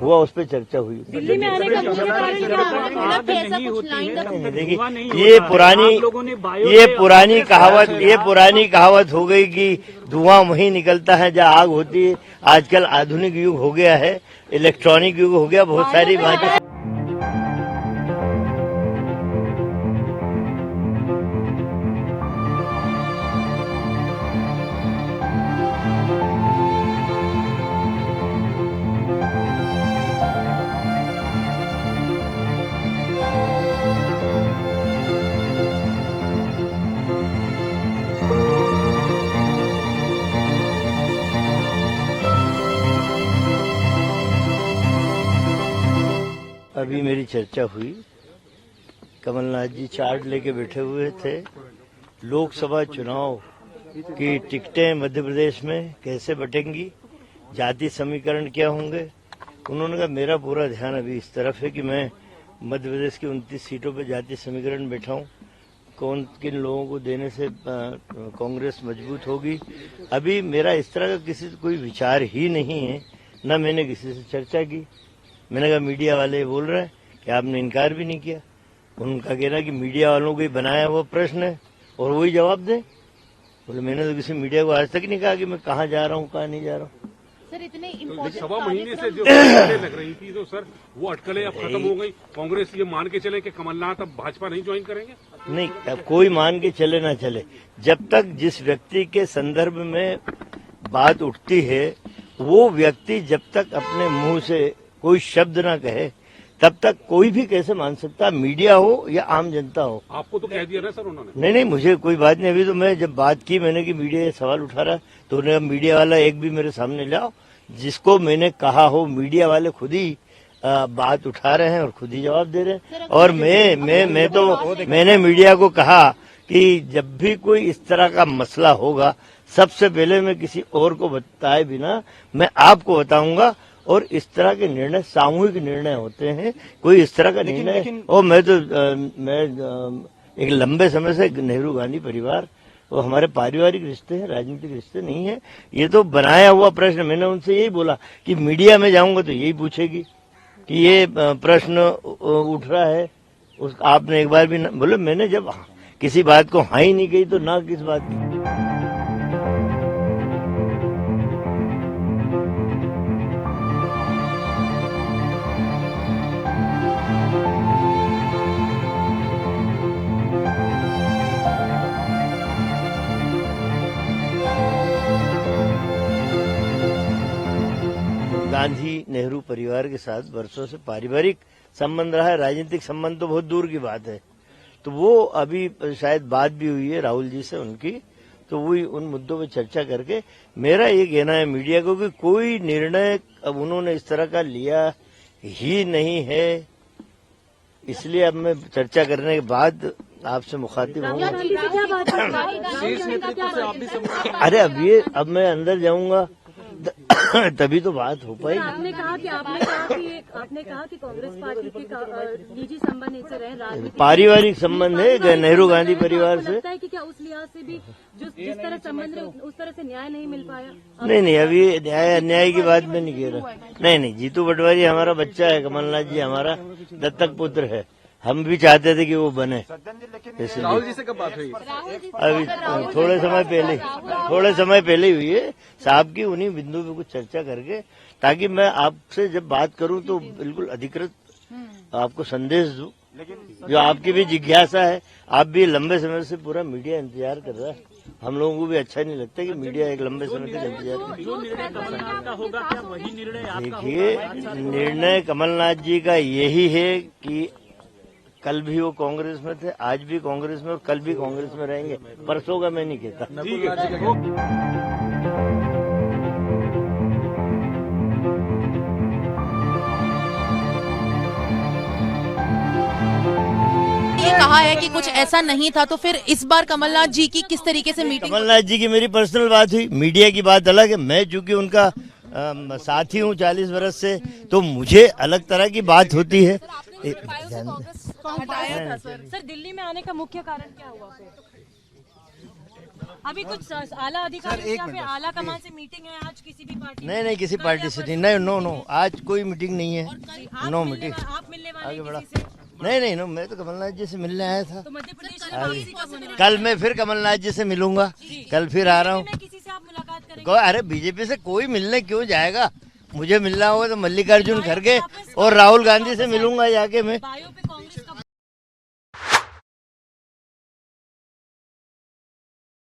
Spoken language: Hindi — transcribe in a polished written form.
हुआ, उस पर चर्चा हुई। दिल्ली में आने का मुख्य कारण क्या? देखिए, ये पुरानी कहावत हो गई कि धुआं वहीं निकलता है जहाँ आग होती है। आजकल आधुनिक युग हो गया है, इलेक्ट्रॉनिक युग हो गया, बहुत सारी बातें। अभी मेरी चर्चा हुई, कमलनाथ जी चार्ट लेके बैठे हुए थे। लोकसभा चुनाव की टिकटें मध्य प्रदेश में कैसे बटेंगी, जाति समीकरण क्या होंगे। उन्होंने कहा मेरा पूरा ध्यान अभी इस तरफ है कि मैं मध्य प्रदेश की 29 सीटों पर जाति समीकरण बैठाऊं, कौन किन लोगों को देने से कांग्रेस मजबूत होगी। अभी मेरा इस तरह का किसी से कोई विचार ही नहीं है, न मैंने किसी से चर्चा की। मैंने कहा मीडिया वाले बोल रहे हैं कि आपने इनकार भी नहीं किया। उनका कहना कि मीडिया वालों को ही बनाया हुआ प्रश्न है और वही जवाब दे। बोले मैंने तो किसी मीडिया को आज तक नहीं कहा कि मैं कहाँ जा रहा हूँ, कहाँ नहीं जा रहा हूँ। सर इतने सवा महीने से जो अटकलें लग रही थी, तो सर वो अटकलें अब खत्म हो गई। कांग्रेस ये मान के चले कि कमलनाथ अब भाजपा नहीं ज्वाइन करेंगे? नहीं, अब कोई मान के चले ना चले, जब तक जिस व्यक्ति के संदर्भ में बात उठती है वो व्यक्ति जब तक अपने मुंह से कोई शब्द ना कहे तब तक कोई भी कैसे मान सकता, मीडिया हो या आम जनता हो। आपको तो कह दिया ना सर उन्होंने? नहीं, मुझे कोई बात नहीं। अभी तो मैं जब बात की मैंने कि मीडिया सवाल उठा रहा, तो उन्हें मीडिया वाला एक भी मेरे सामने लाओ जिसको मैंने कहा हो। मीडिया वाले खुद ही बात उठा रहे हैं और खुद ही जवाब दे रहे हैं। और मैंने मीडिया को कहा कि जब भी कोई इस तरह का मसला होगा सबसे पहले मैं किसी और को बताए बिना मैं आपको बताऊंगा। और इस तरह के निर्णय सामूहिक निर्णय होते हैं, कोई इस तरह का निर्णय। और मैं एक लंबे समय से नेहरू गांधी परिवार, वो हमारे पारिवारिक रिश्ते हैं, राजनीतिक रिश्ते नहीं है। ये तो बनाया हुआ प्रश्न। मैंने उनसे यही बोला कि मीडिया में जाऊंगा तो यही पूछेगी कि ये प्रश्न उठ रहा है, आपने एक बार भी बोले। मैंने जब किसी बात को हाँ ही नहीं कही तो ना किस बात की। गांधी नेहरू परिवार के साथ वर्षों से पारिवारिक संबंध रहा है, राजनीतिक संबंध तो बहुत दूर की बात है। तो वो अभी शायद बात भी हुई है राहुल जी से उनकी, तो वही उन मुद्दों पर चर्चा करके मेरा ये कहना है मीडिया को कि कोई निर्णय अब उन्होंने इस तरह का लिया ही नहीं है। इसलिए अब मैं चर्चा करने के बाद आपसे मुखातिब हूँ। अरे अब मैं अंदर जाऊंगा तभी तो बात हो पाएगी। आपने कहा कि कांग्रेस पार्टी के निजी संबंध इनसे रहे, राजनीतिक पारिवारिक संबंध है नेहरू गांधी परिवार से। लगता है कि क्या उस लिहाज से भी जिस तरह संबंध रहे उस तरह से न्याय नहीं मिल पाया? नहीं, अभी न्याय अन्याय की बात में नहीं कह रहा। नहीं, जीतू पटवारी हमारा बच्चा है, कमलनाथ जी हमारा दत्तक पुत्र है। हम भी चाहते थे कि वो बने। राहुल जी से कब बात हुई? अभी थोड़े समय पहले हुई है साहब की, उन्हीं बिंदु पे कुछ चर्चा करके, ताकि मैं आपसे जब बात करूं तो बिल्कुल अधिकृत आपको संदेश दूं, जो आपकी भी जिज्ञासा है। आप भी लंबे समय से पूरा मीडिया इंतजार कर रहा है, हम लोगों को भी अच्छा नहीं लगता कि मीडिया एक लंबे समय तक इंतजार करे। जो निर्णय कमलनाथ का होगा क्या वही निर्णय आपका होगा? देखिए, निर्णय कमलनाथ जी का यही है कि कल भी वो कांग्रेस में थे, आज भी कांग्रेस में और कल भी कांग्रेस में रहेंगे। परसों का मैं नहीं कहता। ये कहा है कि कुछ ऐसा नहीं था, तो फिर इस बार कमलनाथ जी की किस तरीके से मीटिंग? कमलनाथ जी की मेरी पर्सनल बात हुई, मीडिया की बात अलग है। मैं चूंकि उनका साथी हूँ 40 वर्ष से, तो मुझे अलग तरह की बात होती है। सर दिल्ली में आने का मुख्य कारण क्या हुआ? अभी कुछ आला अधिकारी या फिर आला कमान से मीटिंग है आज किसी भी पार्टी नहीं नहीं किसी पार्टी से नहीं, नहीं नो नो आज कोई मीटिंग नहीं है, नो मीटिंग। आप मिलने वाले आगे हैं बढ़ा। किसी से? नहीं नहीं नो, मैं तो कमलनाथ जी से मिलने आया था। तो मध्य प्रदेश में वापसी कब होने वाली कल मैं फिर कमलनाथ जी से मिलूंगा, कल फिर आ रहा हूँ। है? किसी से आप मुलाकात करेंगे? अरे बीजेपी से कोई मिलने क्यों जाएगा, मुझे मिलना होगा तो मल्लिकार्जुन खड़गे और राहुल गांधी से मिलूंगा जाके मैं। बायो पे